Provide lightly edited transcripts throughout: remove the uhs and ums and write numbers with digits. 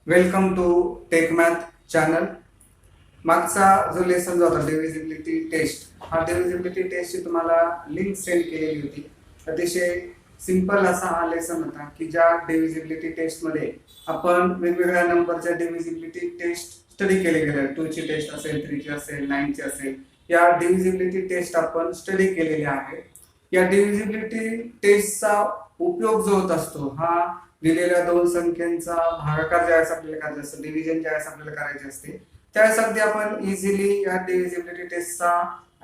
Welcome to Tech Math channel. मागचा जो lesson जो होता डिव्हिजिबिलिटी टेस्ट, हा डिव्हिजिबिलिटी टेस्टची तुम्हाला लिंक सेंड केलेली होती. अतिशय सिंपल असा हा लेसन होता की ज्या डिव्हिजिबिलिटी टेस्टमध्ये आपण वेगवेगळ्या नंबरच्या डिव्हिजिबिलिटी टेस्ट स्टडी केले गेले. 2 ची टेस्ट असेल, 3 ची असेल, 9 ची असेल, या डिव्हिजिबिलिटी टेस्ट आपण स्टडी केलेली आहे. या डिव्हिजिबिलिटी टेस्टचा उपयोग जो होत असतो हा दिलेल्या दोन संख्यांचा भागाकार ज्यावेळेस आपल्याला करायचा असतो, डिव्हिजन ज्यावेळेस आपल्याला करायचे असते, त्यावेळेस अगदी आपण इझिली या डिव्हिजिबिलिटी टेस्टचा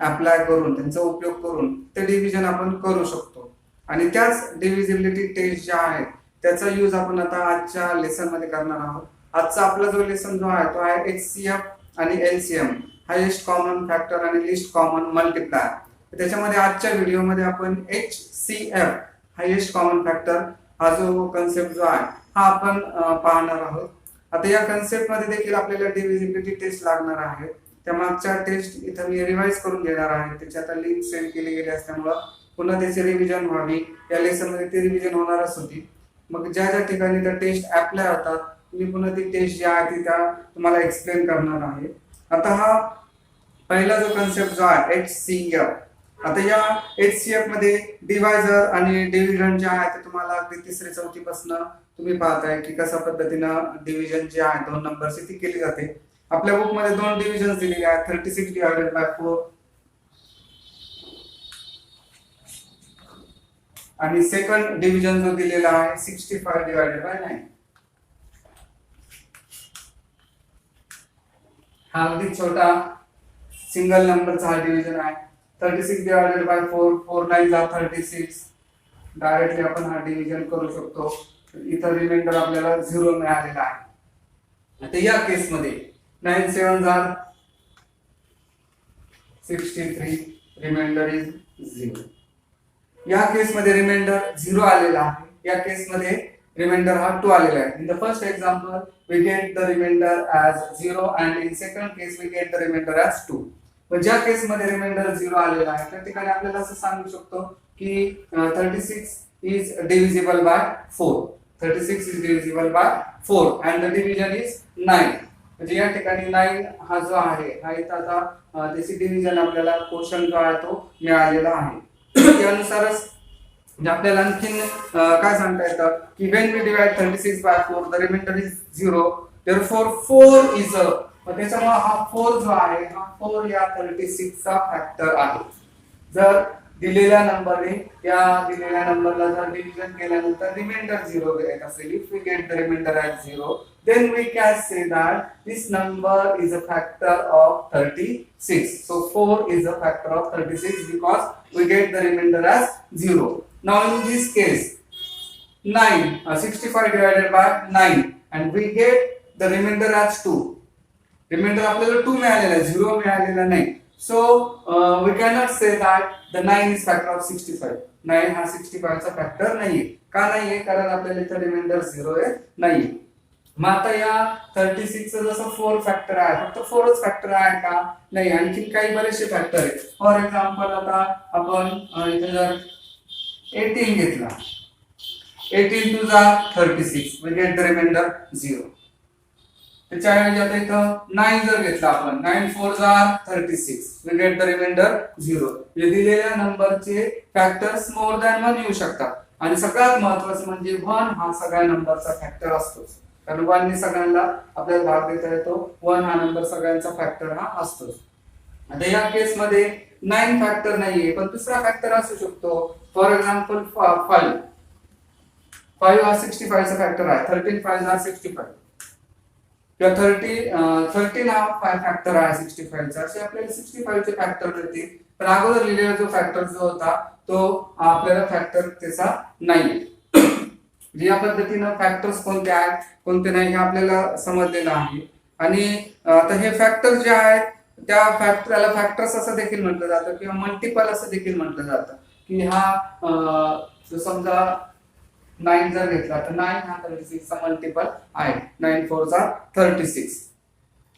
अप्लाय करून त्यांचा उपयोग करून ते डिव्हिजन आपण करू शकतो. आणि त्याच डिव्हिजिबिलिटी टेस्ट ज्या आहेत त्याचा यूज आपण आता आजच्या लेसन मध्ये करणार आहोत. आजचा आपला जो लेसन जो आहे तो आहे HCF आणि LCM, हायेस्ट कॉमन फॅक्टर आणि लिस्ट कॉमन मल्टिप्लायर. त्याच्यामध्ये आजच्या व्हिडिओमध्ये आपण HCF, हायेस्ट कॉमन फॅक्टर, हा जो कन्सेप्ट जो आहे हा आपण पाहणार आहोत. आता या कन्सेप्ट मध्ये देखील आपल्याला डिव्हिजिबिलिटी टेस्ट लागणार आहे. त्या मागच्या टेस्ट इथं मी रिवाइज करून घेणार आहे. त्याची आता लिंक सेंड केली गेली असल्यामुळं पुन्हा त्याची रिव्हिजन व्हावी. या लेसन मध्ये ती रिव्हिजन होणारच होती. मग ज्या ज्या ठिकाणी त्या टेस्ट अप्लाय होतात मी पुन्हा ती टेस्ट जी आहे ती त्या तुम्हाला एक्सप्लेन करणार आहे. आता हा पहिला जो कन्सेप्ट जो आहे HCF. आता या HCF मध्ये डिवायझर आणि डिव्हिजन जे आहे ते तुम्हाला अगदी तिसरी चौथी पासून तुम्ही पाहताय की कशा पद्धतीनं डिव्हिजन जे आहे दोन नंबरची ती केली जाते. आपल्या बुक मध्ये दोन डिव्हिजन दिलेले आहेत, 36 डिवायडेड बाय 4 आणि सेकंड डिव्हिजन जो दिलेला आहे 65 डिवायडेड बाय 9. हा अगदी छोटा सिंगल नंबरचा हा डिव्हिजन आहे. 36 डिवायडेड बाय 4, 4 9 जा 36. डायरेक्टली आपण हा डिव्हिजन करू शकतो. इथं रिमाइंडर आपल्याला 0 मिळालेला आहे. आता या केस मध्ये 9 7 जा 63, रिमाइंडर इज 0. या केस मध्ये रिमाइंडर 0 आलेला आहे. या केस मध्ये रिमाइंडर हा 2 आलेला आहे. In the first example we get the remainder as 0 and in second case we get the remainder as 2. पण ज्या केस मध्ये रिमाइंडर 0 आलेला आहे त्या ठिकाणी आपल्याला असं सांगू शकतो की 36 is divisible by 4. 36 is divisible by 4 and the division is 9. म्हणजे या ठिकाणी 9 हा जो आहे हा इथं आता त्याची डिव्हिजन आपल्याला क्वोशंट जो आहे तो मिळालेला आहे. त्यानुसारच आपल्याला आणखीन काय सांगता येतं की when we divide 36 by 4 the remainder is 0, therefore 4 is a, त्याच्यामुळे हा 4 जो आहे हा 4 या 36 चा फॅक्टर आहे. जर दिलेल्या नंबरने या दिलेल्या नंबरला जर डिव्हिजन केल्यानंतर रिमाइंडर 0 येत असेल, if we get the remainder as 0 then we can say that this number is a factor of 36. So 4 is a factor of 36 because we get the remainder as 0. Now in this case 65 divided by 9 and we get the remainder as 2. Remainder आपल्याला 2 मिळालेला आहे, 0 मिळालेला नाही. So we cannot say that the 9 is factor of 65. 9 हा 65 चा factor नाहीये. का नाहीये? कारण आपल्याला इथे रिमाइंडर 0 आहे नाहीये. मग आता या 36 चा जसं 4 फॅक्टर आहे, फक्त 4च फॅक्टर आहे का? नाही, आणखी काही बरेचसे फॅक्टर आहेत. फॉर एक्झाम्पल आता आपण इथे जर 18 घेतला, 18 2 जा 36, वी गेट द रिमाइंडर 0. त्याच्याऐवजी आता इथं 9 जर घेतला आपण, 9 4 जा 36, वी गेट द रिमाइंडर 0. हे दिलेल्या नंबरचे फॅक्टर्स मोर दॅन 1 येऊ शकतात. आणि सगळ्यात महत्त्वाचं म्हणजे 1 हा सगळ्या नंबरचा फॅक्टर असतोच. कारण 1 ने सगळ्यांना आपल्याला भाग देता येतो. 1 हा नंबर सगळ्यांचा फॅक्टर हा असतोच. आता या केस मध्ये 9 फॅक्टर नाहीये, पण दुसरा फॅक्टर असू शकतो. फॉर एक्झाम्पल 5 हा 65 चा फॅक्टर आहे. 13 5 जा 65 किंवा 13 हा फॅक्टर आहे 65 चा. असे आपल्याला 65 चे फॅक्टर मिळतील. पण अगोदर लिहिलेला जो फॅक्टर जो होता तो आपल्याला फॅक्टर त्याचा नाही. या पद्धतीनं फॅक्टर्स कोणते आहेत कोणते नाही हे आपल्याला समजलेलं आहे. आणि आता हे फॅक्टर जे आहेत त्या फॅक्टरला फॅक्टर्स असं देखील म्हटलं जातं किंवा मल्टिपल असं देखील म्हटलं जातं की हा समजा 9 जर घेतला तर 9 हा 36 चा मल्टिपल आहे. 9 4 जा 36.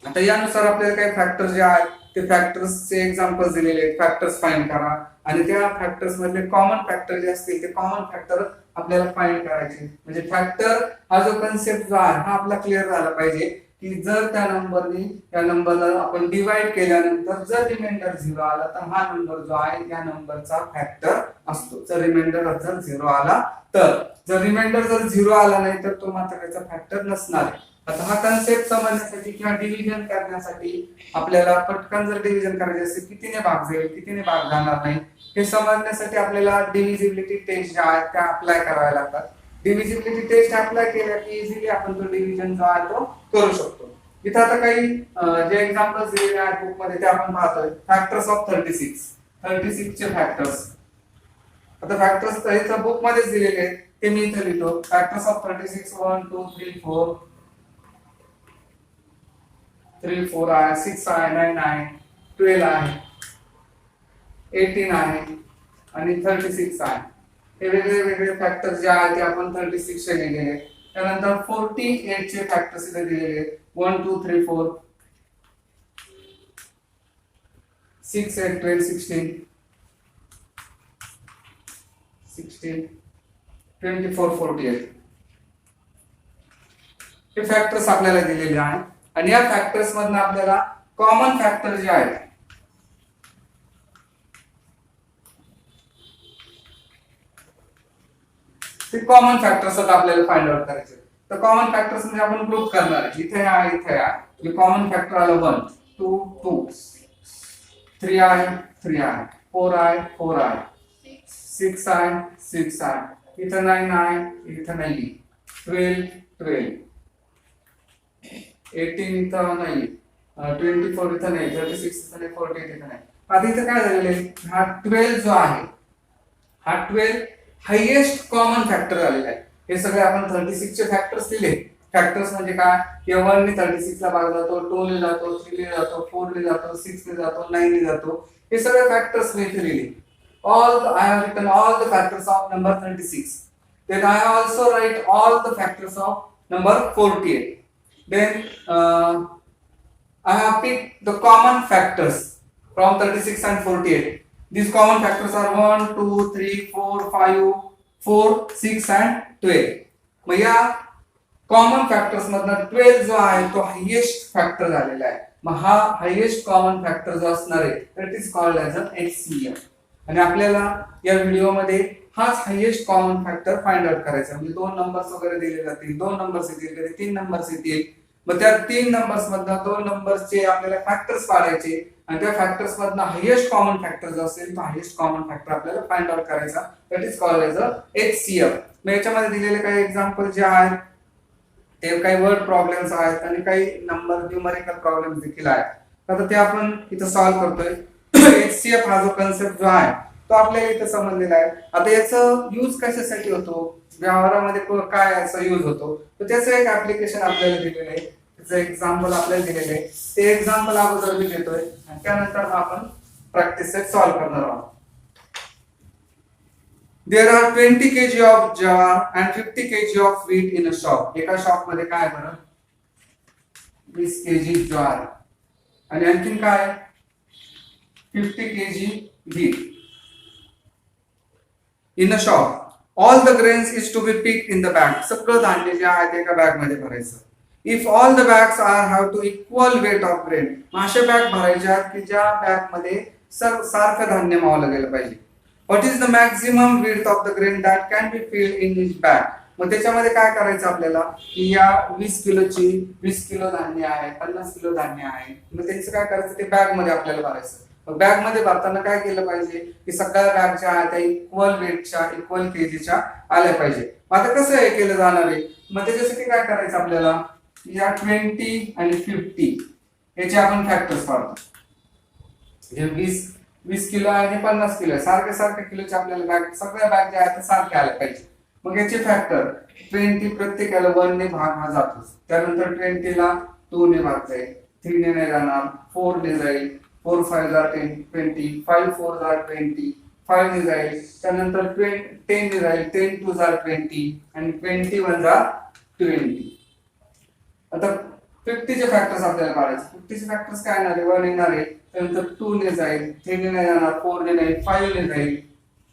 आता यानुसार आपल्याला काही फॅक्टर जे आहेत ते फॅक्टर्सचे एक्झाम्पल्स दिलेले आहेत, फॅक्टर्स फाइंड करा आणि त्या फॅक्टर्स मधले कॉमन फॅक्टर जे असतील ते कॉमन फॅक्टर आपल्याला फाइंड करायचे. म्हणजे फॅक्टर हा जो कन्सेप्ट जो आहे हा आपला क्लिअर झाला पाहिजे की जर त्या नंबरने त्या नंबरला आपण डिवाइड केल्यानंतर जर रिमाइंडर 0 आला तर हा नंबर जो आहे त्या नंबरचा फॅक्टर असतो. जर रिमाइंडर जर 0 आला तर, जर रिमाइंडर जर 0 आला नाही तर तो मात्र त्याचा फॅक्टर नसणार आहे. आता हा कन्सेप्ट समजण्यासाठी किंवा डिव्हिजन करण्यासाठी आपल्याला पटकन जर डिव्हिजन करायचे असेल कितीने भाग जाईल कितीने भाग जाणार नाही हे समजण्यासाठी आपल्याला डिव्हिजिबिलिटी टेस्ट ज्या आहेत त्या अप्लाय कराव्या लागतात. डिव्हिजिबिलिटी टेस्ट अप्लाय केल्या की इझिली आपण तो डिव्हिजन जो आहे तो करू शकतो. इथं आता काही जे एक्झाम्पल्स दिलेले आहेत बुक मध्ये ते आपण पाहतोय. फॅक्टर्स ऑफ 36 चे फॅक्टर्स. आता फॅक्टर्स इथं बुक मध्येच दिलेले आहेत ते मी इथे लिहितो. फॅक्टर्स ऑफ 36 1 2 3 4 3 4 आहे, 6 आहे, 9 आहे, 12 आहे, 18 आहे आणि 36 आहे. हे वेगळे वेगळे फॅक्टर्स जे आहेत ते आपण 36 चे लिहिलेले. त्यानंतर 48 चे फॅक्टर्स इथे दिलेले आहेत. 1 2 3 4 6 8 12 16 24 48 हे फॅक्टर्स आपल्याला दिलेले आहेत आणि या फॅक्टर्स मधून आपल्याला कॉमन फॅक्टर जे आहेत ते कॉमन फॅक्टर्स आपल्याला फाइंड आउट करायचे. तर कॉमन फॅक्टर्स म्हणजे आपण ग्रुप करणार आहे. इथे आहे इथे आहे जे कॉमन फॅक्टर आलं 1 2 2 3 आहे 3 आहे 4 आहे 4 आहे 6 आहे 6 आहे इथं 9 आहे इथं नाही 12 12 18 इथं नाही 24 इथं नाही 36 इथं नाही 48 इथं नाही. आता इथं काय झालेलं आहे हा 12 जो आहे हा 12 हायेस्ट कॉमन फॅक्टर आलेला आहे. हे सगळे आपण 36 चे फॅक्टर्स दिले. फॅक्टर्स म्हणजे काय की 1 ने 36 ला भाग जातो 2 ने जातो 3 ने जातो 4 ने जातो 6 ने जातो 9 ने जातो. हे सगळे फॅक्टर्स मी इथे लिहिले. I have written all the factors of number 36. Then I also write all the factors of number 48. Then I have picked the common factors from 36 and 48. These common factors are 1, 2, 3, 4, 5, 4, 6 and 12. मग या common factors मधनं 12 जो आहे तो highest factor झालेला आहे. मग हा हायेस्ट कॉमन फॅक्टर जो असणार आहे तर it is called as a HCF. आणि आपल्याला या व्हिडिओमध्ये हाच highest common factor find out करायचा. म्हणजे 2 नंबर्स वगैरे दिले जातील, 2 नंबर्स येतील, कधी 3 नंबर्स येतील. मग त्या 3 नंबर्स मधनं 2 नंबर्सचे आपल्याला फॅक्टर्स काढायचे आणि त्या फॅक्टर्स मधनं हायेस्ट कॉमन फॅक्टर जो असेल तो हायेस्ट कॉमन फॅक्टर आपल्याला फाइंड आउट करायचा. That is called as a HCF. मग याच्यामध्ये दिलेले काही एक्झाम्पल जे आहेत ते काही वर्ड प्रॉब्लेम्स आहेत आणि काही नंबर न्यूमरिकल प्रॉब्लेम्स देखील आहेत. आता ते आपण इथं सॉल्व्ह करतोय. HCF हा जो कन्सेप्ट जो आहे तो आपल्याला इथं समजलेला आहे. आता याचं यूज कशासाठी होतो, व्यवहारामध्ये काय याचा यूज होतो, तर त्याचं एक ऍप्लिकेशन आपल्याला दिलेलं आहे. त्याचं एक्झाम्पल आपल्याला दिलेलं आहे. ते एक्झाम्पल अगोदर मी देतोय आणि त्यानंतर आपण प्रॅक्टिस सेट सॉल्व्ह करणार आहोत. There are 20 kg of jawar and 50 kg of wheat in a shop. एका शॉप मध्ये काय बरं 20 kg ज्वार आणि आणखीन काय 50 kg wheat in a shop. All the grains is to be picked in the bag. सगळं धान्य जे आहे ते एका बॅग मध्ये भरायचं. If all the bags are have to equal weight of grain. अशा बॅग भरायच्या की ज्या बॅग मध्ये सारखं धान्य मावलं गेलं पाहिजे. What is the maximum width of the grain that can be filled in each bag? मग त्याच्यामध्ये काय करायचं आपल्याला की या 20 किलो धान्य आहे 50 किलो धान्य आहे. मग त्याचं काय करायचं ते बॅग मध्ये आपल्याला भरायचं. मग बॅग मध्ये भरताना काय केलं पाहिजे की सगळ्या बॅग ज्या आहेत त्या इक्वल वेटच्या इक्वल केजीच्या आल्या पाहिजे. आता कसं हे केलं जाणार आहे मग त्याच्यासाठी काय करायचं आपल्याला या 20 आणि 50 याचे आपण फॅक्टर्स काढतो. हे 20 किलो आहे आणि 50 किलो आहे सारखे किलोचे आपल्याला बॅग सगळ्या बॅग ज्या आहेत सारख्या आल्या पाहिजे. मग याचे फॅक्टर 20 प्रत्येकाला 1 ने भाग हा जातो. त्यानंतर 20 ला 2 ने भाग जाईल 3 ने नाही जाणार 4 ने जाईल 4 5 जार 20 5 4 जार 20 5 ने जाईल त्यानंतर 10 ने जाईल 10 2 जार 20 आणि 21 जार 20. आता 50चे फॅक्टर्स आपल्याला काढायचे. 50चे फॅक्टर्स काय येणार आहे? 1 येणार आहे, त्यानंतर 2 ने जाईल, 3 ने नाही जाणार, 4 ने नाही, 5 ने जाईल,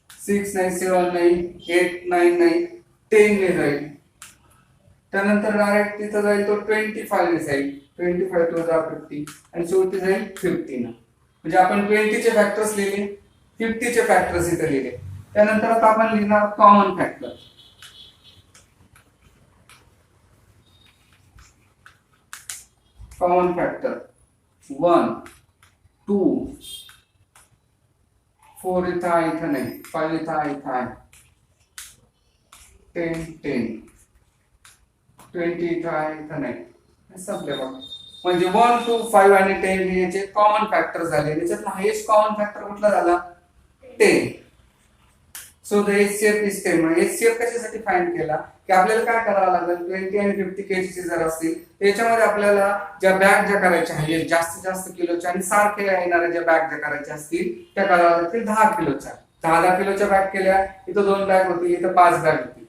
6 नाही, 7 नाही, 8 9 नाही, 10 ने जाईल, त्यानंतर डायरेक्ट तिथं जाईल तो 25 ने जाईल, 25 टू 50 आणि शेवटी जाईल 50 ना. म्हणजे आपण 20चे फॅक्टर्स लिहिले, 50चे फॅक्टर्स इथे लिहिले. त्यानंतर आता आपण लिहिणार कॉमन फॅक्टर. कॉमन फॅक्टर 1 2 4 इथं आहे, इथं नाही, 5 इथं आहे, इथं आहे, 10 10 20 इथं आहे, इथं नाही, संपले बघ. म्हणजे 1 2 5 आणि 10 हे याचे कॉमन फॅक्टर झाले. त्याच्यात हायेस्ट कॉमन फॅक्टर कुठला झाला? 10. So the HCF is 10. मग HCF कशासाठी फाइंड केला की आपल्याला काय करावं लागेल, 20 आणि 50 केजीचे जर असतील त्याच्यामध्ये आपल्याला ज्या बॅग ज्या करायच्या आहेत जास्तीत जास्त किलोच्या आणि सारख्या येणाऱ्या ज्या बॅग ज्या करायच्या असतील त्या कराव्या लागतील 10 किलोच्या. 10 किलोच्या बॅग केल्या, इथं 2 बॅग होती, इथं 5 बॅग होती.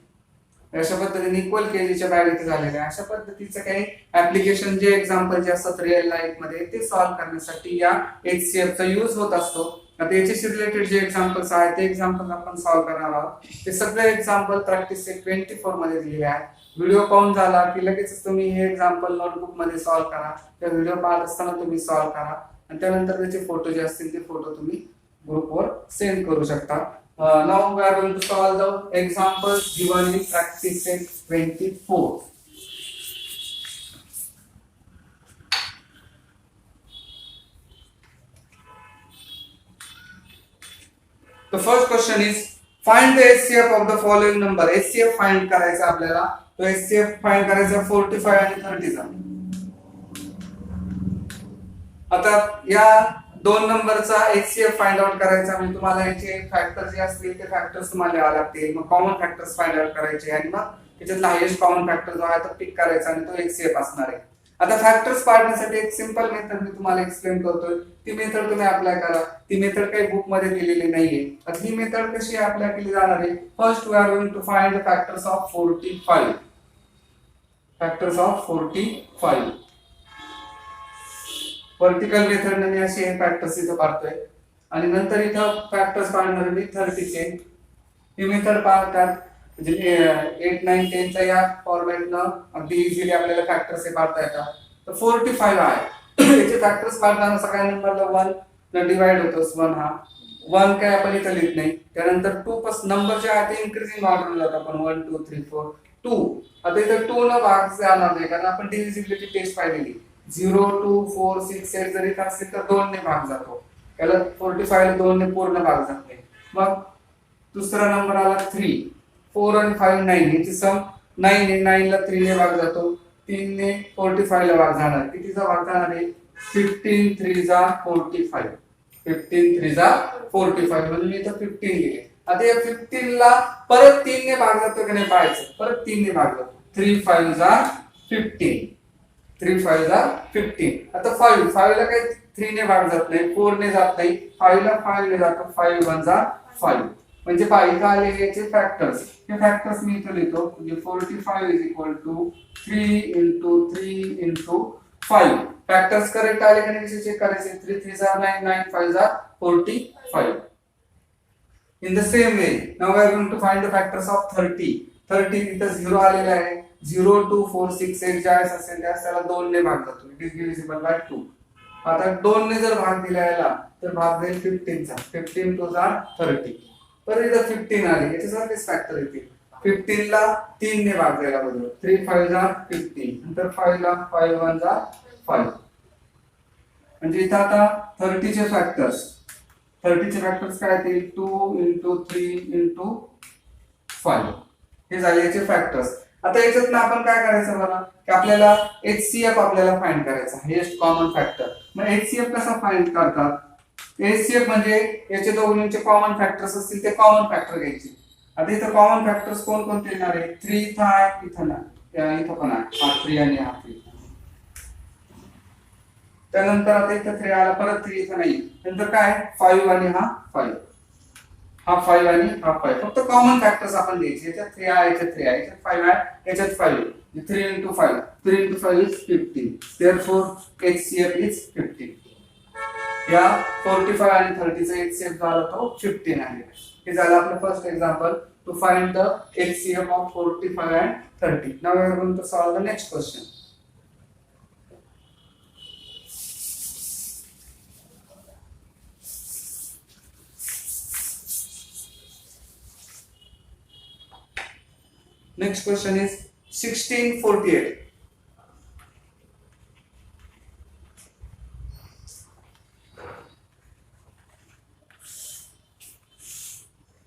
अशा पद्धतीने इक्वल केजीच्या बॅग इथे झालेल्या. अशा पद्धतीचं काही ऍप्लिकेशन जे एक्झाम्पल जे असतात रिअल लाईफ मध्ये ते सॉल्व्ह करण्यासाठी या HCF चा यूज होत असतो. आता याच्याशी रिलेटेड जे एक्झाम्पल्स आहेत ते एक्झाम्पल आपण सॉल्व्ह करणार आहोत. ते सगळे एक्झाम्पल प्रॅक्टिस सेट 24 मध्ये दिलेले आहेत. व्हिडिओ पाहून झाला की लगेच तुम्ही हे एक्झाम्पल नोटबुक मध्ये सॉल्व्ह करा. त्या व्हिडिओ पाहत असताना तुम्ही सॉल्व्ह करा आणि त्यानंतर त्याचे फोटो जे असतील ते फोटो तुम्ही ग्रुपवर सेंड करू शकता. Now we are going to solve the examples given in practice set 24. The first question is find the HCF of the following number. HCF find करायचा आपल्याला. तो HCF find करायचा 45 आणि 30 चा. आता या दोन नंबरचा HCF फाइंड आउट करायचा. म्हणजे तुम्हाला याचे फॅक्टर जे असतील ते फॅक्टर्स तुम्हाला लिहावे लागतील. मग कॉमन फॅक्टर्स फाइंड आउट करायचे आणि मग त्याच्यातला हायेस्ट कॉमन फॅक्टर जो आहे तो पिक करायचा आणि तो HCF असणार आहे. आता फॅक्टर्स काढण्यासाठी एक सिंपल मेथड मी तुम्हाला एक्सप्लेन करतोय. ती मेथड तुम्ही अप्लाय करा. ती मेथड काही बुक मध्ये दिलेली नाहीये. आता ही मेथड कशी अप्लाय केली जाणार आहे? First we are going to find the factors of 45. Factors of 45 vertical मेथडने मी असे हे फॅक्टर्स इथं काढतोय आणि नंतर इथं फॅक्टर्स काढणार मी 30 चे. ही मेथड पाहतात म्हणजे 8 9 10 च्या या फॉर्मॅटनं अगदी इझिली आपल्याला फॅक्टर्स हे काढता येतात. तर 45 आहे याचे फॅक्टर्स काढताना सगळ्या नंबरला 1 न डिवाइड होतोस. 1 हा 1 काय आपण इथं लिहित नाही. त्यानंतर 2 पासून नंबर जे आहे ते इन्क्रीजिंग ऑर्डरला जातात. आपण 1 2 3 4 2. आता इथं 2 न भाग जाणार नाही कारण आपण डिव्हिजिबिलिटी टेस्ट पाहिलेली. 0 2 4 6 8 जरी असेल तर 2 ने भाग जातो. त्याला 45 ला 2 ने पूर्ण भाग जात नाही. मग दुसरा नंबर आला 3. 4 आणि 5 9 याची सम 9 आहे. 9 ला 3 ने भाग जातो. 3 ने 45 ला भाग जाणार. कितीचा भाग जाणार आहे? 15 3 जा 45. 15 3 जा 45 म्हणून मी इथं 15 लिहिले. आता या 15 ला परत 3 ने भाग जातो की नाही पाहायचं. परत 3 ने भाग जातो. 3 5 जा 15. 3 5 जा 15. आता 5 ला काही 3 ने भाग जात नाही, 4 ने जात नाही, 5 ला 5 ने जातो. 5 1 जा 5. म्हणजे 5 का आले याचे फॅक्टर्स. हे फॅक्टर्स मी इथे लिहितो. म्हणजे 45 is equal to 3 into 3 into 5. Factors correct आले की नाही चेक करायचे. 3 3 जा 9 9 5 जा 45. In the same way, now we are going to find the factors of 30. 30 इथं 0 आलेला आहे. 0 2 4 6 8 ज्यावेळेस असेल त्यावेळेस त्याला 2 ने भाग जातो. It is divisible by 2. आता 2 ने जर भाग दिला याला तर भाग जाईल 15 चा. 15 2 जा 30. तर इथं 15 आले. याच्यासारखेच फॅक्टर येतील. 15 ला 3 ने भाग द्यायला बरोबर. 3 5 जा 15. नंतर 5 ला 5 1 जा 5. म्हणजे इथं आता 30 चे फॅक्टर्स काय येतील? 2 इंटू 3 इंटू 5. हे झाले याचे फॅक्टर्स. आता याच्यात आपण काय करायचं बघा की आपल्याला HCF आपल्याला फाइंड करायचा. Highest common factor. मग HCF कसा फाइंड करतात? HCF म्हणजे याचे दोन्हीचे कॉमन फॅक्टर्स असतील ते कॉमन फॅक्टर घ्यायचे. आता इथं कॉमन फॅक्टर्स कोणकोणते येणार आहे? 3 इथं आहे, इथं नाही, इथं पण आहे. हा 3 आणि हा 3. त्यानंतर आता इथं 3 आला, परत 3 इथं नाही. नंतर काय? 5 आणि हा 5. हा 5 आणि हा 5. फक्त कॉमन फॅक्टर्स आपण द्यायचे. याच्यात 3 आहे, याच्यात 3 आहे, याच्यात 5 आहे, याच्यात 5 आहे. 3 into 5, 3 into 5 is 15. Therefore HCF is 15. या 45 आणि 30 चा HCF झाला तो 15 आहे. हे झालं आपलं first example to find the HCF of 45 and 30. Now we are going to solve the next question. Next question is 1648.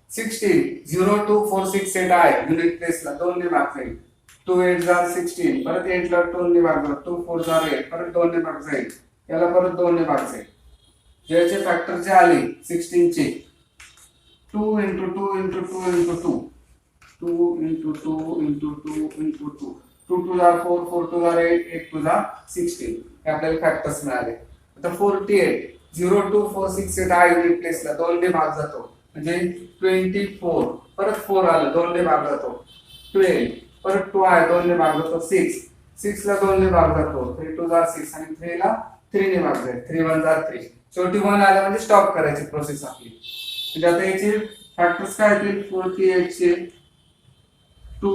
16 0 2 4 6 set आहे युनिट प्लेसला 2 ने भाग जाईल. 2 8 जार 16 परत 8 ला 2 ने भाग जाईल. 2 4 जार 8 परत 2 ने भाग जाईल. याला परत 2 ने भाग जाईल. ज्याचे फॅक्टर जे आले 16 चे 2 into 2 into 2 into 2 2 into 2 into 2 into 2 2 2 जार 4 4 2 जार 8 8 2 जार 16 हे आपल्याला फॅक्टर्स मिळाले. आता 48 0 2 4 6 सेट आहे युनिट प्लेसला 2 ने भाग जातो म्हणजे 24 परत 4 आलं 2 ने भाग जातो. 12 परत 2 आहे 2 ने भाग जातो. 6 6 ला 2 ने भाग जातो. 3 2 जार 6 आणि 3 ला 3 ने भाग जाईल. 3 1 जार 3. शेवटी 1 आलं म्हणजे स्टॉप करायची प्रोसेस आपली. म्हणजे आता याचे फॅक्टर्स काय येतील 48 चे 2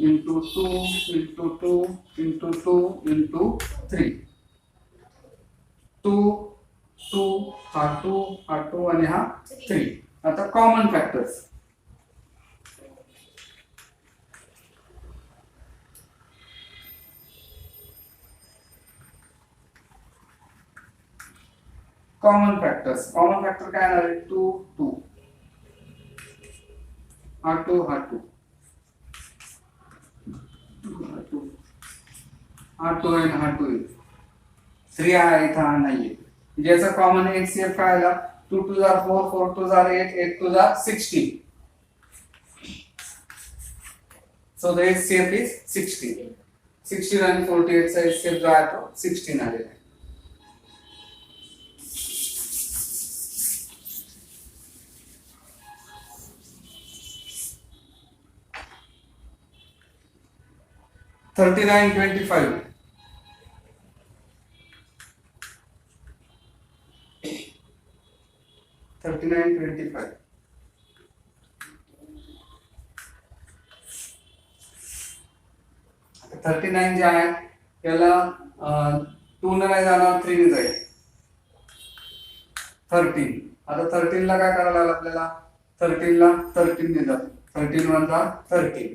into 2 into 2 into 2 into 3 2 2 हा 2 आणि हा 3. आता कॉमन फॅक्टर्स कॉमन फॅक्टर काय येणार आहे 2 2 हा 2 हा 2 हा 2 आणि हा 2 3 आहे इथं हा नाहीये. ज्याचा कॉमन HCF काय आला 2 2 जार 4 4 2 जार 8 8 2 जार 16. So the HCF is 16. 16 आणि 48 चा HCF जो आहे तो 16 आलेला आहे. $39.25 $39.25 39 जे आहे याला 2 ने नाही जाणार 3 ने जाईल. 13 आता 13 ला काय करायला लागलं आपल्याला 13 ला 13 ने जातो. 13 1 जा 13.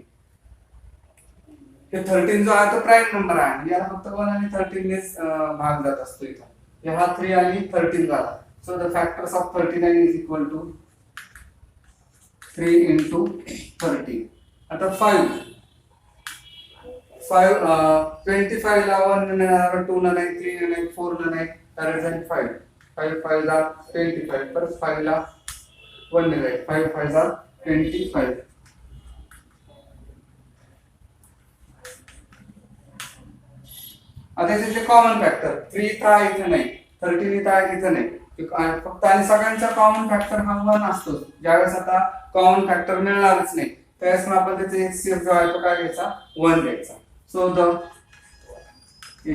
हे 13 जो आहे तो प्राइम नंबर आहे म्हणजे याला फक्त 1 आणि 13 ने भाग जात असतो इथं. हा 3 आणि 13 झाला. So the factors of 39 is equal to 3 into 13. आता 5 25 ला 1 ने नाही 2 ने नाही 3 ने नाही 4 ने नाही तर झाली 5 5 5 ला 25 परत 5 ला 1 ने जाईल. 5 5 ला 25. आता याचे कॉमन फॅक्टर 3 इथं आहे इथं नाही 13 इथं आहे इथं नाही फक्त आणि सगळ्यांचा कॉमन फॅक्टर हा 1 असतो. ज्यावेळेस आता कॉमन फॅक्टर मिळणारच नाही त्यावेळेस मग आपण त्याचे HCF जो आहे तो काय घ्यायचा 1 घ्यायचा. So the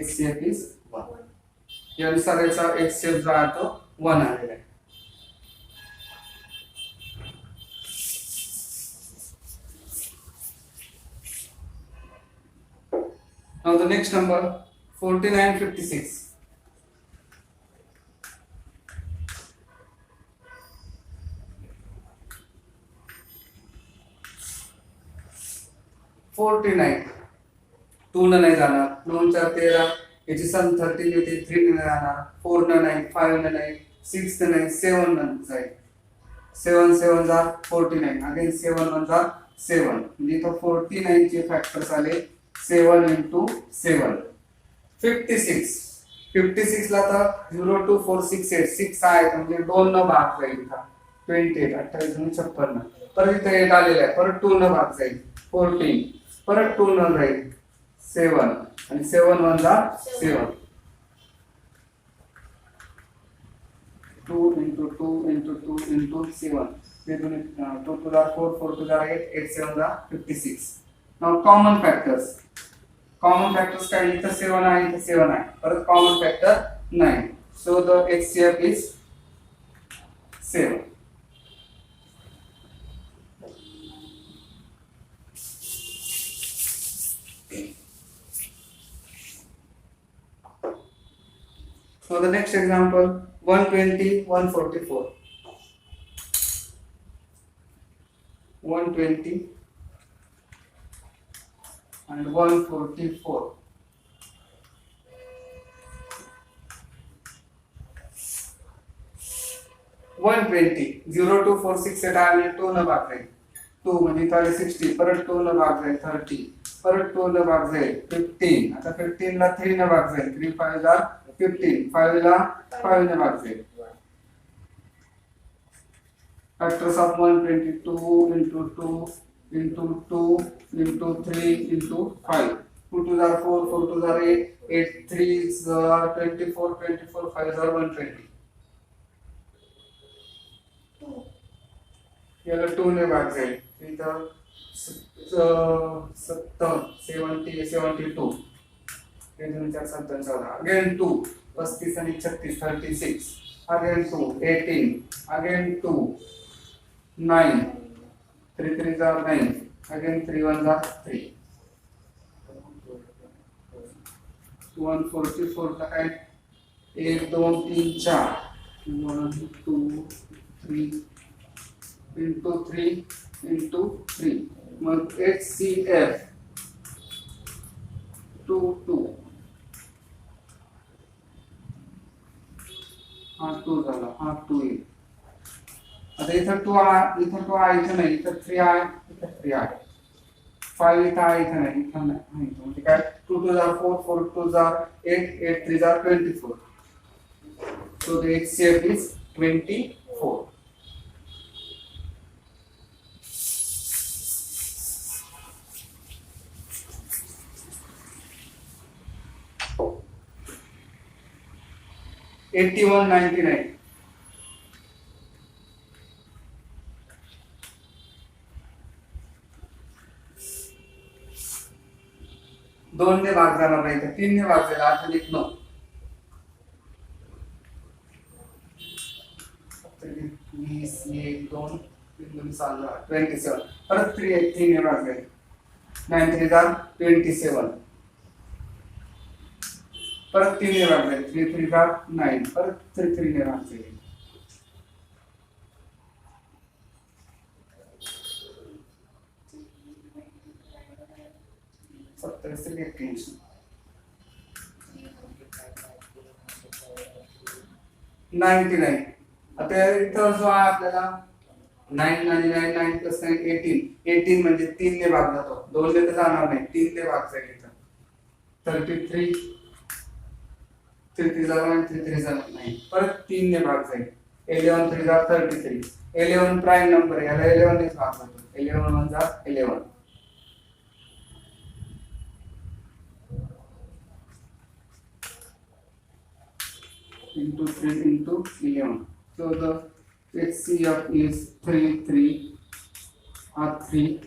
HCF is 1. यानुसार याचा HCF जो आहे तो 1 आलेला आहे. Now the next number 4956. 49 2 ने नाही जाणार 2 4 13 याची सम 13 येते 3 ने जाणार 4 ने नाही 5 ने नाही 6 ने नाही 7 ने जाईल. 7 7 जा 49 अगेन 7 1 जा 7 म्हणजे इथं 49 चे फॅक्टर्स आले 7 into 7 56 ला तर 0 2 4 6 8 6 आहे म्हणजे 2 न भाग जाईल इथं 28 28 56 परत इथं 8 आलेला आहे परत 2 न भाग जाईल 14 परत 2 न जाईल 7 आणि 7 1 जा 7 2 into 2 into 2 into 7 2 to the 4, 4 to the 8, 8 7 the 56. Now common factors. Common factors काय इथं 7 आहे, इथं 7 आहे. परत common factor 9. So the HCF is 7. So the next example 120, 144. 120 and 144. 120 0 to 4 6 8 आणि 2 न भाग जाईल 2 म्हणजे इथं 60 परत 2 न भाग जाईल 30 परत 2 न भाग जाईल 15 आता 15 ला 3 न भाग जाईल 3 5 ला 15 5 ला 5 न भाग जाईल factors of 122 into 2 into 2 into 3 into 5 2 to the 4 4 to the 8 8 3 are 24 24 5 are 120 याला 2 ने भाग जाईल इथं 70 70 72 हे 2 4 7 14 अगेन 2 35 आणि 36 36 again 2 18 again 2 9 3 3 are 9 again 3 1 are 3 144 का काय 1 2 3 4 1 2 3 into 3 into 3 मग HCF 2 2 हा 2 झाला हा 2 येईल आता इथं 2 आहे इथं नाही इथं 3 आहे इथं 3 आहे 5 इथं आहे इथं नाही इथं नाही म्हणजे काय 2 2 are 4 4 2 are 8 8 3 are 24 so the HCF is 24 8199 2 ने भाग जाणार नाही तर 3 ने भाग जाईल आता लिख नो 20 1 2 3 27 परत 3 ने भाग जाईल 9 3 are 27 परत 3 ने भाग जाईल 3 3 are 9 परत 3 3 ने भाग जाईल $99 आता इथं जो आहे आपल्याला 999 9 + 9 18 म्हणजे 3 ने भाग जातो 2 ने तर जाणार नाही 3 ने भाग जाईल इथं 33 3 3 9 3 3 9 परत 3 ने भाग जाईल 11 3 33 11 प्राइम नंबर आहे याला 11 ने भाग जातो 11 1 11 into 3 into 11 so the HCF is 3 3 3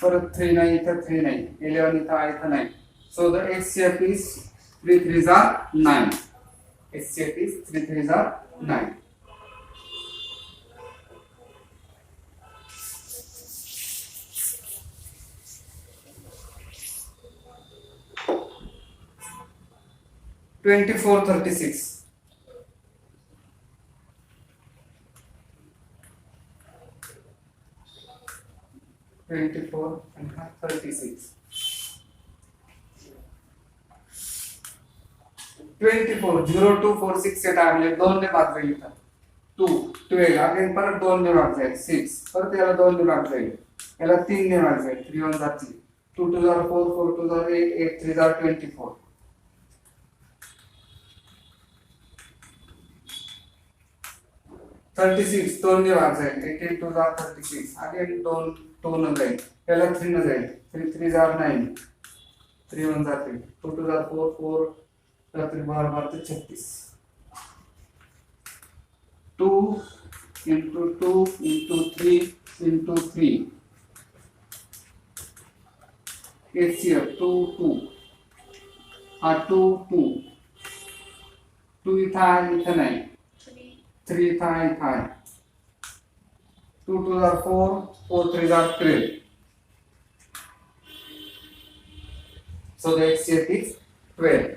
परत 3 नाही इथं 3 नाही 11 इथं आहे इथं नाही so the HCF is 3 3s are 9 HCF is 3 3s are 9 24 36 24 and 36 24 0 2 4 6 8 आले 2 ने भाग जाईल इथं 2 12 अगेन परत 2 ने भाग जाईल 6 परत याला 2 ने भाग जाईल याला 3 ने भाग जाईल 3 1 3 2 2 are 4 4 2 are 8 8 3 are 24 36 2 ने भाग जाईल 18 2 are 36 अगेन 2 न जाईल याला 3 न जाईल 3 3 are 9 3 1 are 3 2 2 are 4 4 3 12 36 2 into 2 into 3 into 3. HCF 2 2 हा 2 2 2 इथं आहे इथं नाही 3 इथं आहे इथं आहे 2 2 are 4 4 3 are 12. So the HCF is 12.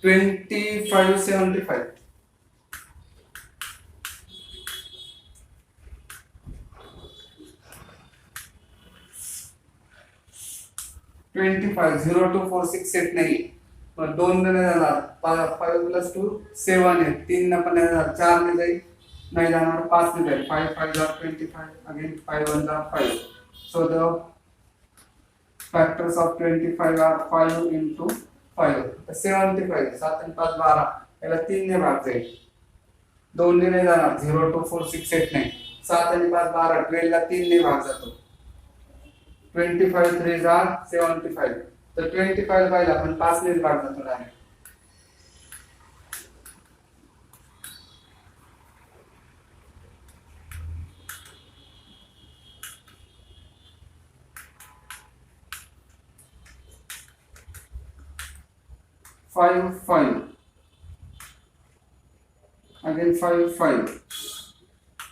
$25.75. 25 02468 नाही पण 2 ने जाणार 5 प्लस 2 7 आहे 3 ने पण जाणार 4 ने जाईल नाही जाणार 5 ने जाईल 5 5 are 25 again 5 1 are 5. So the factors of 25 are 5 into 5 75 7 आणि 5 12 याला 3 ने भाग जाईल 2 ने नाही जाणार 02468 नाही 7 आणि 5 12 12 ला 3 ने भाग जातो 25 3 are 75 तर 25 पाहिला पण 5 ने भाग जातो direct five five again 5 5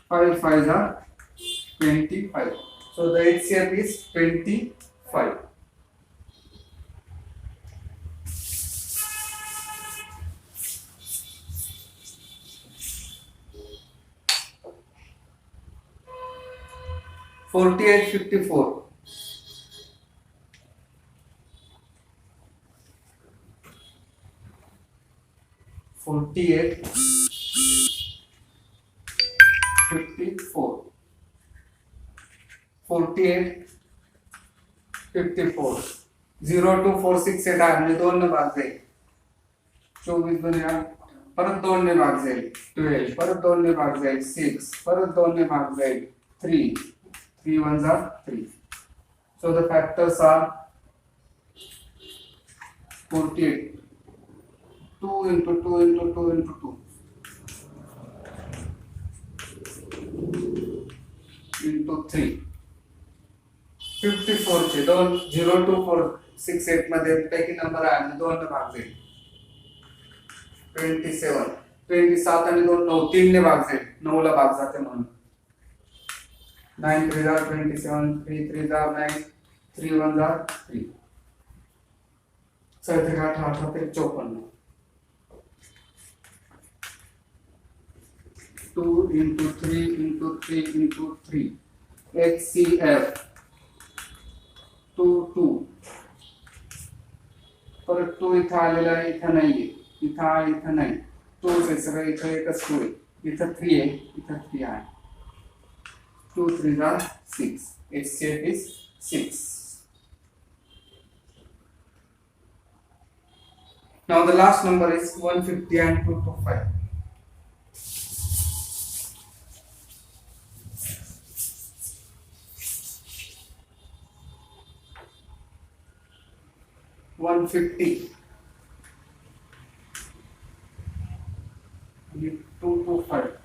5 5 are 25. So the HCF is 25. $48.54. 48.54. 48.54 02468 आहे म्हणजे 2 ने भाग जाईल 24 बने परत 2 ने भाग जाईल 12 परत 2 ने भाग जाईल 6 परत 2 ने भाग जाईल 3 3 ones are 3. So the factors are 48 2 into 2 into 2 into 2 into 3 54 चे 2 02468 मध्ये पैकी नंबर आहे आणि 2 ने भाग जाईल 27 27 आणि 2 9 3 ने भाग जाईल 9 ला भाग जाते म्हणून 9 3 are 27 3 3 are 9 3 1 are 3 7 8 8 54 2 into 3 into 3 into 3 HCF 2 2 परत 2 इथं आलेला आहे इथं नाहीये इथं आहे इथं नाही 2 आहे सगळं इथं एकच 2 आहे इथं 3 आहे इथं 3 आहे 2 3 are 6. HCF is 6. Now the last number is 150 and 225. $150 and 225.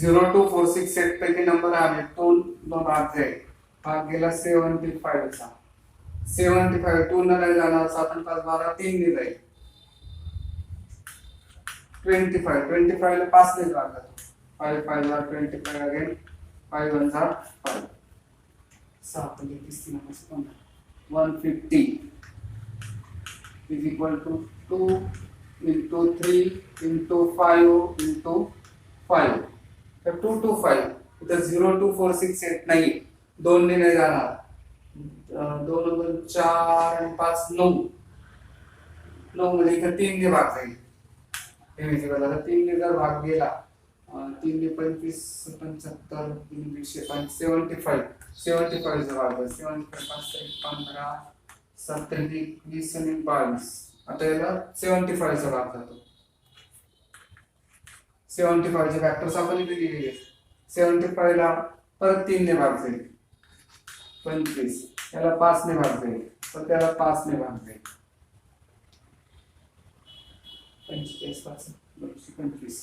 $02468 पैकी नंबर आहे 2 नो भाग जाईल भाग गेला 75 चा 75 2 ने नाही जाणार 7 आणि 5 12 3 ने जाईल 25 ला 5 ने भाग जातो 5 5 are 25 again 5 ones are 5 150 is equal to 2 into 3 into 5 into 5 तर 2 to 5 इथं 02468 नाही 2 ने नाही जाणार 2 2 4 आणि 5 9 9 मध्ये इथं 3 ने भाग जाईल हे माहिती का 3 ने जर भाग गेला 3 ने 25 75 75 75 चा भाग 75 15 27 20 आणि 22 आता याला 75 चा भाग जातो 75 चे फॅक्टर्स आपण इथे लिहिलेले आहेत. 75 ला परत 3 ने भाग जाईल 25, त्याला 5 ने भाग जाईल, तर त्याला 5 ने भाग जाईल 45 5 225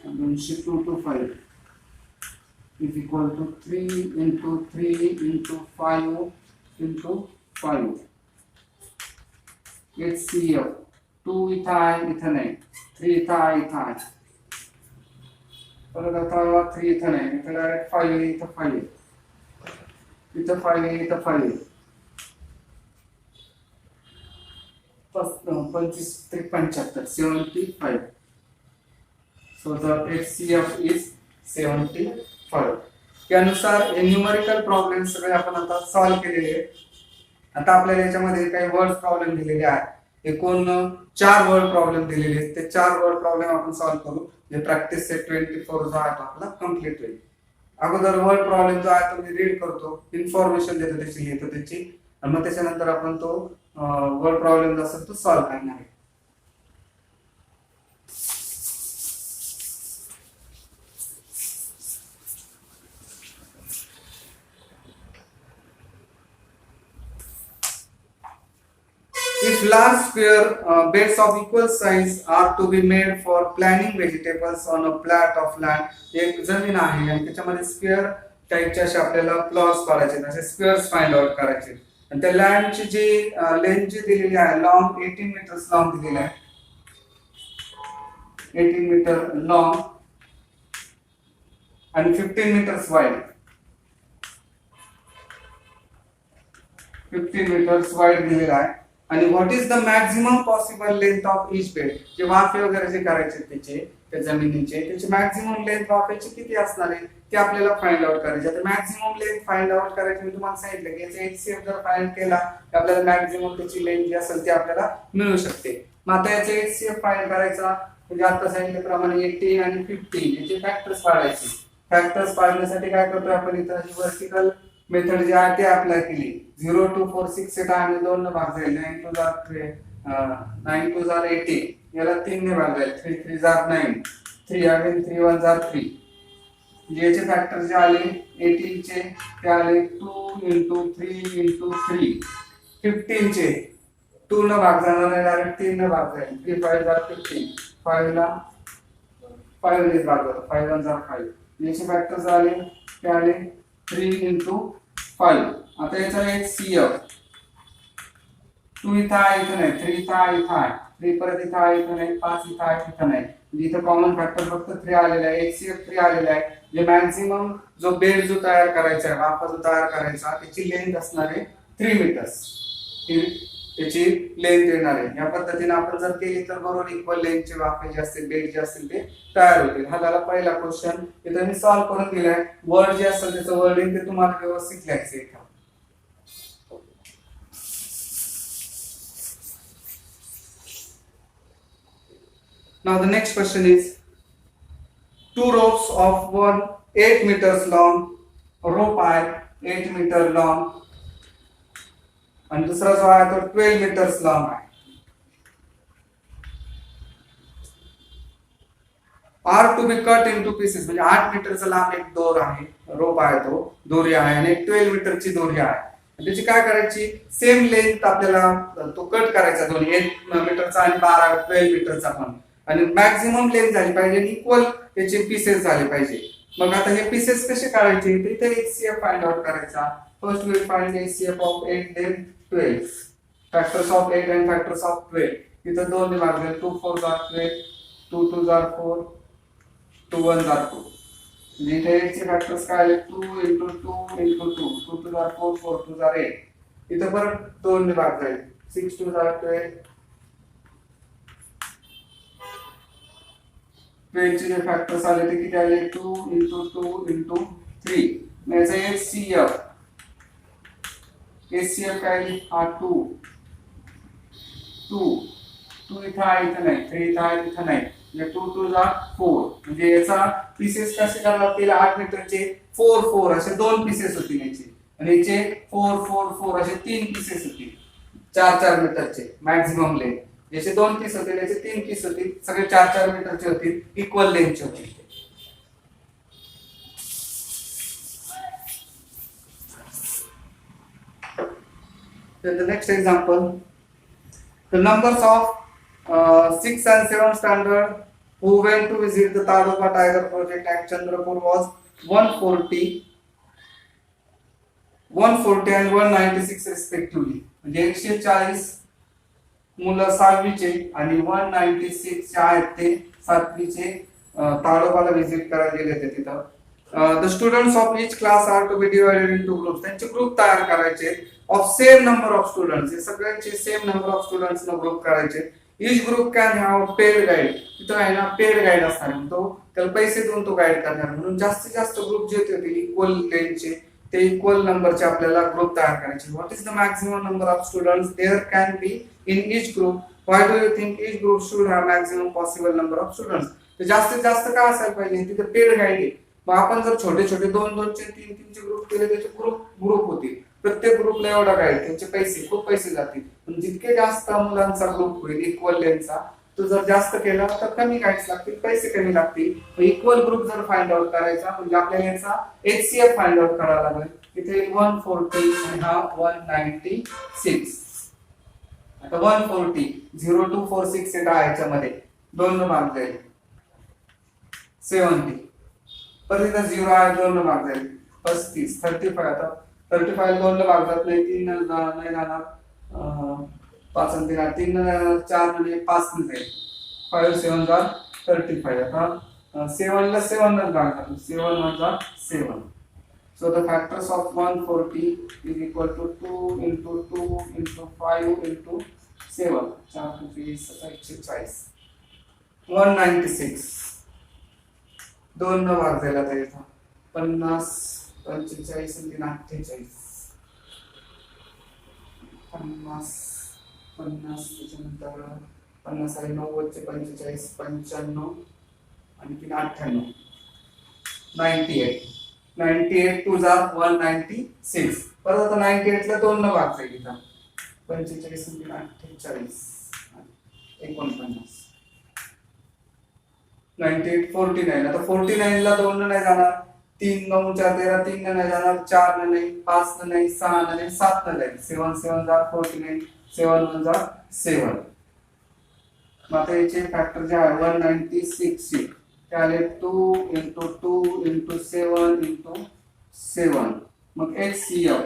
200 2 to 5 is equal to 3 into 3 into 5 into 5. HCl 2 ethyl ethanate 3 ethyl ethyl परत आता 3 ethanate इथे डायरेक्ट 5 इथं 5 इथं 5 इथं 5 25 75 75. So the HCF is 75. यानुसार हे न्यूमरिकल प्रॉब्लेम सगळे आपण आता सॉल्व्ह केलेले आहेत. आता आपल्याला याच्यामध्ये काही वर्ड प्रॉब्लेम दिलेले आहेत. एकूण 4 वर्ड प्रॉब्लेम दिलेले आहेत. ते 4 वर्ड प्रॉब्लेम आपण सॉल्व्ह करू. जे प्रॅक्टिस सेट 24 जो आहे तो आपला कंप्लीट होईल. अगोदर वर्ड प्रॉब्लेम जो आहे तो मी रीड करतो, इन्फॉर्मेशन देतो त्याची, लिहितो त्याची, आणि मग त्याच्यानंतर आपण तो वर्ड प्रॉब्लेम जो असेल तो सॉल्व्ह करणार आहे. If large square beds of equal size are to be made for planting vegetables on a plat of land, एक जमीन आहे आणि त्याच्यामध्ये स्क्वेअर टाइपचे असे आपल्याला प्लॉट्स पाडायचे, असे स्क्वेअर्स फाइंड आउट करायचे. आणि त्या लँडची जी लेंथ जी दिलेली आहे, लॉंग 18 मीटर्स लॉंग दिलेली आहे, 18 मीटर लॉंग आणि 15 मीटर्स वाईड, 15 मीटर्स वाईड दिलेला आहे. आणि what is the maximum possible length of each bed, जे वाफे वगैरे जे करायचे त्याचे त्या जमिनीचे, त्याची मॅक्झिमम लेंथ वाफेची किती असणार आहे ते आपल्याला फाइंड आउट करायचे. आता मॅक्झिमम लेंथ फाइंड आउट करायची मी तुम्हाला सांगितलं की याचा HCF जर फाइंड केला तर आपल्याला मॅक्झिमम त्याची लेंथ जी असेल ती आपल्याला मिळू शकते. मग आता याचा HCF फाइंड करायचा म्हणजे आता सांगितल्याप्रमाणे 18 आणि 15 याचे फॅक्टर्स पाडायचे. फॅक्टर्स पाडण्यासाठी काय करतोय आपण, इथं व्हर्टिकल मेथड जी आहे ते अप्लाय केली. 0 to 4 6 सेट आहे, 2 ने भाग जाईल, 9 2 जार 18, याला 3 ने भाग जाईल, 3 3 जार 9, 3 अगेन 3 1 जार 3. याचे फॅक्टर जे आले 18 चे ते आले 2 into 3 into 3. 15 चे 2 ने भाग जाणार आहे, डायरेक्ट 3 ने भाग जाईल, 3 5 जार 15, 5 ला 5 ने भाग जातो, 5 1 जार 5. याचे फॅक्टर्स आले ते आले 3 into 5. आता याचा HCF 2 इथं आहे, इथं नाही, 3 इथं आहे, इथं आहे, 3 परत इथं आहे, इथं नाही, 5 इथं आहे, इथं नाही. इथं कॉमन फॅक्टर फक्त 3 आलेला आहे, HCF 3 आलेला आहे. जे मॅक्झिमम जो बेड जो तयार करायचा आहे, वाफा जो तयार करायचा, त्याची लेंथ असणार आहे 3 मीटर्स. त्याची लेंथ येणार आहे. या पद्धतीने आपण जर केली तर बरोबर इक्वल लेंथचे वाफे जे असतील, बेड जे असतील ते तयार होतील. हा झाला पहिला क्वेश्चन. इथं मी सॉल्व्ह करून दिलाय. वर्ड जे असेल त्याचं वर्डिंग ते तुम्हाला व्यवस्थित लिहायचं आहे. Now the next question is 2 ropes of one 8 meters long rope आहे 8 मीटर लॉंग आणि दूसरा जो आहे तो 12 मीटर्स लॉंग आहे. Are to be cut into pieces म्हणजे 8 मीटरचा लांब एक दोर आहे, रोप आहे, तो दोरी आहे, आणि 12 मीटरची दोरी आहे. त्याची काय करायची, सेम लेंथ आपल्याला तो कट करायचा, दोन्ही 8 मीटरचा आणि 12 मीटरचा पण, आणि मॅक्झिमम लेंथ झाली पाहिजे, इक्वल त्याचे पीसेस झाले पाहिजे. मग आता हे पीसेस कसे काढायचे, तर इथे HCF फाइंड आउट करायचा. First will find HCF of 8 then 12, factors of 8 and factors of 12. इथं 2 ने भाग जाईल, 2 4 जार 12, 2 2 जार 4, 2 1 जार 2. म्हणजे इथे 8 चे फॅक्टर्स काय आले, 2 into 2 into 2, 2 2 जार 4, 4 2 जार 8. इथं परत 2 ने भाग जाईल, 6 2 जार 12, 12 चे जे फॅक्टर्स आले ते किती आले, 2 into 2 into 3. याचा HCF काय आहे, हा 2 इथं आहे, इथं नाही, 3 इथं आहे, इथं नाही, म्हणजे 2 2 जार 4. म्हणजे याचा पीसेस कसे करावे लागतील, 8 मीटरचे 4 4 असे 2 पीसेस होतील याचे, आणि याचे 4 4 4 असे 3 पीसेस होतील, 4 4 मीटरचे मॅक्झिमम लेंथ. याचे 2 पीस होतील, याचे 3 पीस होतील, सगळे 4-4 मीटरचे होतील, इक्वल लेंथचे होतील. Then the next example, the numbers of 6th and 7th standard who went to visit the Tadoba Tiger project at Chandrapur was 140, 140 and 196 respectively. म्हणजे 140 मुलं 6वीचे आणि 196 जे आहेत ते 7वीचे ताडोबाला व्हिजिट करायला गेले होते तिथं. The students of each class are to be divided into groups. त्यांचे ग्रुप तयार करायचे of same number of students. हे सगळ्यांचे सेम नंबर ऑफ स्टुडंट्स न ग्रुप करायचे. Each group can have paid guide. तिथं आहे ना पेड गाईड असणार, तो त्याला पैसे देऊन तो गाईड करणार. म्हणून जास्तीत जास्त ग्रुप जे होते इक्वल लेंथचे ते इक्वल नंबरचे आपल्याला ग्रुप तयार करायचे. What is the maximum number of students there can be in each group? Why do you think each group should have maximum possible number of students? तर जास्तीत जास्त काय असायला पाहिजे, तिथे पेड गाईड आहे. मग आपण जर छोटे छोटे 2-2चे 3-3चे ग्रुप केले त्याचे ग्रुप होतील. प्रत्येक ग्रुपला एवढा गाईड, त्यांचे पैसे खूप पैसे जातील. पण जितके जास्त मुलांचा ग्रुप होईल इक्वल लेंथचा, तो जर जास्त केला तर कमी गाईड्स लागतील, पैसे कमी लागतील. इक्वल ग्रुप जर फाइंड आउट करायचा म्हणजे आपल्याला याचा HCF फाइंड आउट करावा लागेल. इथे 140 आणि हा 196. आता 140 0 to 46 येत आहे, याच्यामध्ये 2 न भाग जाईल 70. परत इथं 0 आहे, 2 न भाग जाईल 35. 35 आता 35 2 न भाग जात नाही, 3 नाही जाणार, 5 आणि 3 न जाणार, 4 म्हणजे 5 न जाईल. 5 7 जा 35. आता 7 ला 7 न भाग जातो, 7 मध्ये 7. So the factors of 140 is equal to 2 into 2 into 5 into 7. 4 to 3 140. 196. 2 न भाग जायला तर इथं 50 45 आणि 48. 50 त्याच्यानंतर 50 आणि 90 चे 45 95 आणि 98. 98 98 2 जा 196. परत आता 98 ला 2 न भाग जाईल इथं 45 आणि 48 49. 98 49. आता 49 ला 2 न नाही जाणार, 3 9 4 13 3 न नाही जाणार, 4 न नाही, 5 न नाही, 6 न नाही, 7 न नाही. 7 7 जा 49, 7 1 जा 7. मग आता याचे फॅक्टर जे आहे 196 चे ते आले 2 into 2 into 7 into 7. मग HCF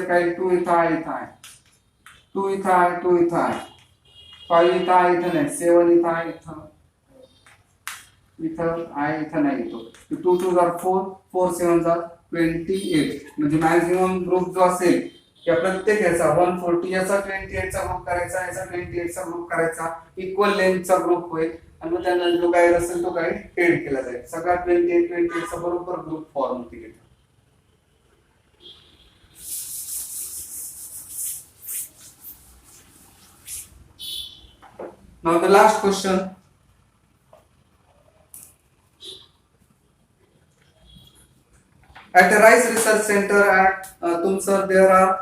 काय 2 इथं आहे, 2 इथं आहे, 2 इथं आहे, 5 इथं आहे, इथं नाही, 7 इथं आहे, इथं आहे, इथं नाही. तो 2 2 जा 4 4 7 जा 28. म्हणजे मॅक्सिमम ग्रुप जो असेल या प्रत्येक याचा 140 याचा 28 चा ग्रुप करायचा, याचा 28 चा ग्रुप करायचा, इक्वल लेंथचा ग्रुप होईल. आणि मग त्यांना जो गाईड असेल तो गाईड पेड केला जाईल. सगळा 28 चा बरोबर ग्रुप फॉर्म होतील. Now the last question. At a Rice Research Center at Tumsar, there are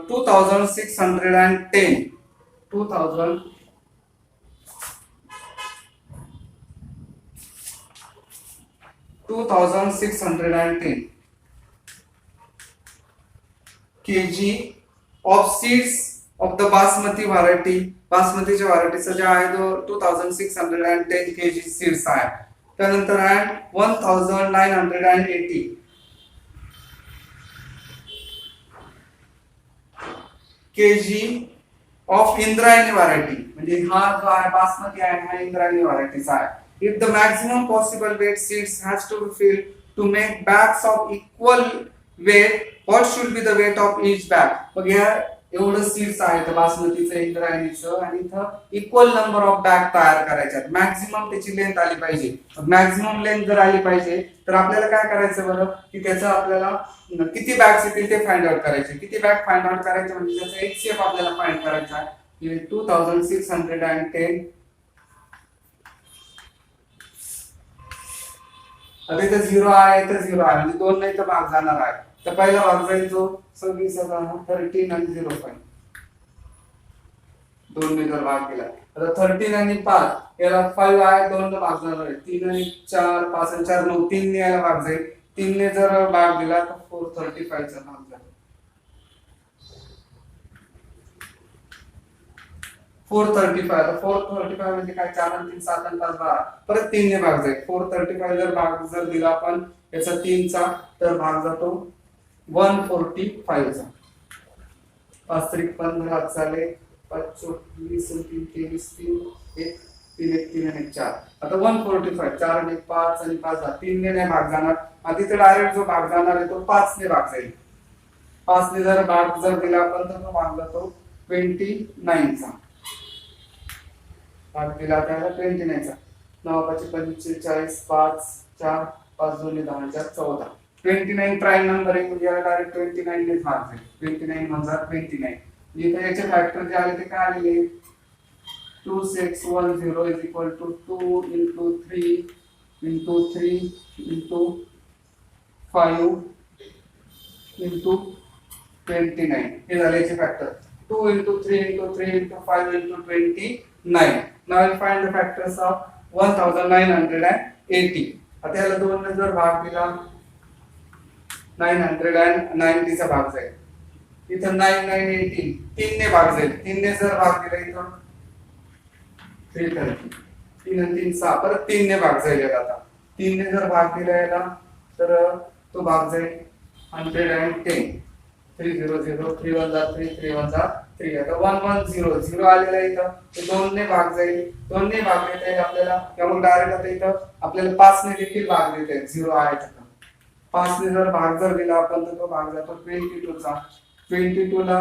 2,610 kg of seeds of the basmati variety. बासमतीच्या व्हरायटीचा जे आहे तो 2610 kg सीड्स आहे. त्यानंतर आहे 1980 kg ऑफ इंद्रायणी व्हरायटी. म्हणजे हा जो आहे बासमती आहे हा इंद्रायणी व्हरायटीचा आहे. If the maximum possible weight seeds has to be filled to make bags of equal weight, what should be the weight of each bag? मग या एवढं सीड्स आहेत बासमतीचं इंद्रायणीचं आणि इथं इक्वल नंबर ऑफ बॅग तयार करायच्या. मॅक्झिमम त्याची लेंथ आली पाहिजे. मॅक्झिमम लेंथ जर आली पाहिजे तर आपल्याला काय करायचं बरं की त्याचं आपल्याला किती बॅग्स येतील ते फाइंड आउट करायचे. किती बॅग फाइंड आउट करायचे म्हणजे त्याचा HCF आपल्याला फाइंड करायचा आहे. 2610. आता इथं 0 आहे, इथं 0 आहे म्हणजे 2 नाही तर भाग जाणार आहे. तर पहिला भाग जाईल जो 26 13 आणि 0.5. 2 ने जर भाग दिला आता 13 आणि 5 याला 5 आहे 2 ने भाग जाणार आहे 3 आणि 4 5 आणि 4 9 3 ने याला भाग जाईल 3 ने जर भाग दिला तर 435 चा भाग जाईल 435 आता 435 म्हणजे काय 4 आणि 3 7 आणि 5 12 परत 3 ने भाग जाईल 435 जर भाग जर दिला आपण याचा 3 चा तर भाग जातो 145 चा 5 त्रिक 15 झाले 5 चोक 20 3 23 3 1 3 1 3 आणि 4 आता 145 4 आणि 5 आणि 5 3 ने नाही भाग जाणार आधी तर डायरेक्ट जो भाग जाणार आहे तो 5 ने भाग जाईल 5 ने जर भाग जर दिला आपण तर तो भाग जातो 29 चा भाग दिला त्याला 29 चा 9 5 45 5 4 5 2 10 14 29 प्राइम नंबर आहे म्हणजे याला डायरेक्ट 29 ने भाग जाईल 29 म्हणजे 29 इथे याचे फॅक्टर जे आले ते काय आले 2610 is equal to 2 into 3 into 3 into 5 into 29 हे झाले याचे factor 2 into 3 into 3 into 5 into 29 now we'll find the factors of 1980 आता याला 2 ने जर भाग दिला 990 चा भाग जाईल इथं 9980 3 ने भाग जाईल 3 ने जर भाग दिला इथं 330 3 आणि 3 6 परत 3 ने भाग जाईल याला आता 3 ने जर भाग दिला याला तर तो भाग जाईल 110 300 31 3 3 आता 110 0 आलेला आहे इथं ते 2 ने भाग जाईल 2 ने भाग देता येईल आपल्याला त्यामुळे डायरेक्ट आता इथं आपल्याला 5 ने देखील भाग देता येईल 0 आहे तर 5 ने जर भाग जर दिला आपण तर तो भाग जातो 22 चा 22 ला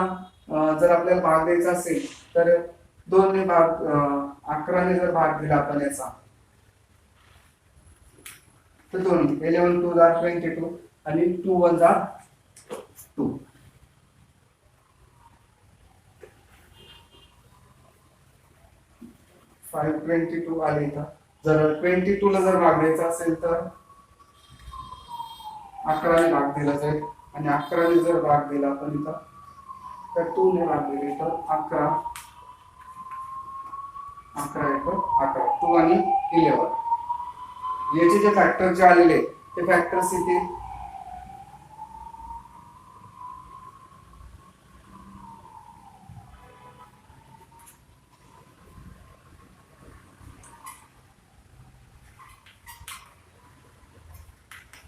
जर आपल्याला भाग द्यायचा असेल तर 2 ने भाग 11 ने जर भाग दिला आपण याचा तर 2 11 2 जार 22 आणि 2 1 जार 2 522 आले इथं जर 22 ला जर भाग द्यायचा असेल तर 11 ने भाग दिला जाईल आणि 11 ने जर भाग दिला आपण इथं तर 2 ने भाग दिले तर 11 2 आणि 11 याचे जे फॅक्टर जे आलेले ते फॅक्टर्स इथे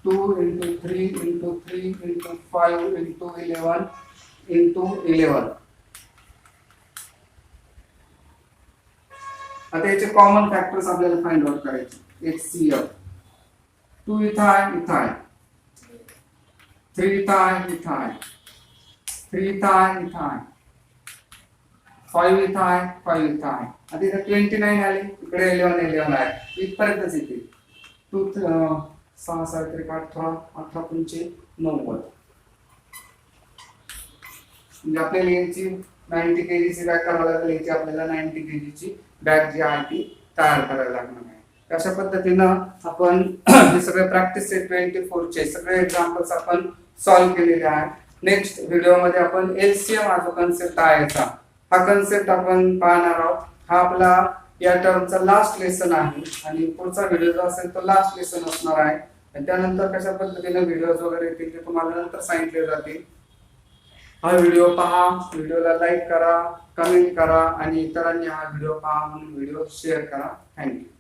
2 into 3 into 3 into 5 into 11 into 11 आता याचे कॉमन फॅक्टर्स आपल्याला फाइंड आउट करायचे HCl 2 इथं आहे इथं आहे 3 इथं आहे इथं आहे 3 इथं आहे इथं आहे 5 इथं आहे 5 इथं आहे आता इथं 29 आले इकडे 11 आहे इथपर्यंतच येते 2 6 7 18 18 पंचे 90 म्हणजे आपल्याला याची 90 kg ची बॅग करायला लागेल याची आपल्याला 90 kg ची बॅग जी आहे ती तयार करायला लागणार आहे अशा पद्धतीनं आपण हे सगळे प्रॅक्टिस सेट 24 चे सगळे एक्झाम्पल्स आपण सॉल्व्ह केलेले आहेत नेक्स्ट व्हिडिओ मध्ये आपण एलसीएम हा जो कन्सेप्ट आहे याचा हा कन्सेप्ट आपण पाहणार आहोत हा आपला या टर्मचा लास्ट लेसन आहे आणि पुढचा व्हिडिओ जो असेल तो लास्ट लेसन असणार आहे आणि त्यानंतर कशा पद्धतीने व्हिडिओज वगैरे येतील ते तुम्हाला नंतर सांगितले जातील हा व्हिडिओ पहा व्हिडिओला लाईक करा कमेंट करा आणि इतरांनी हा व्हिडिओ पहा म्हणून व्हिडिओ शेअर करा थँक्यू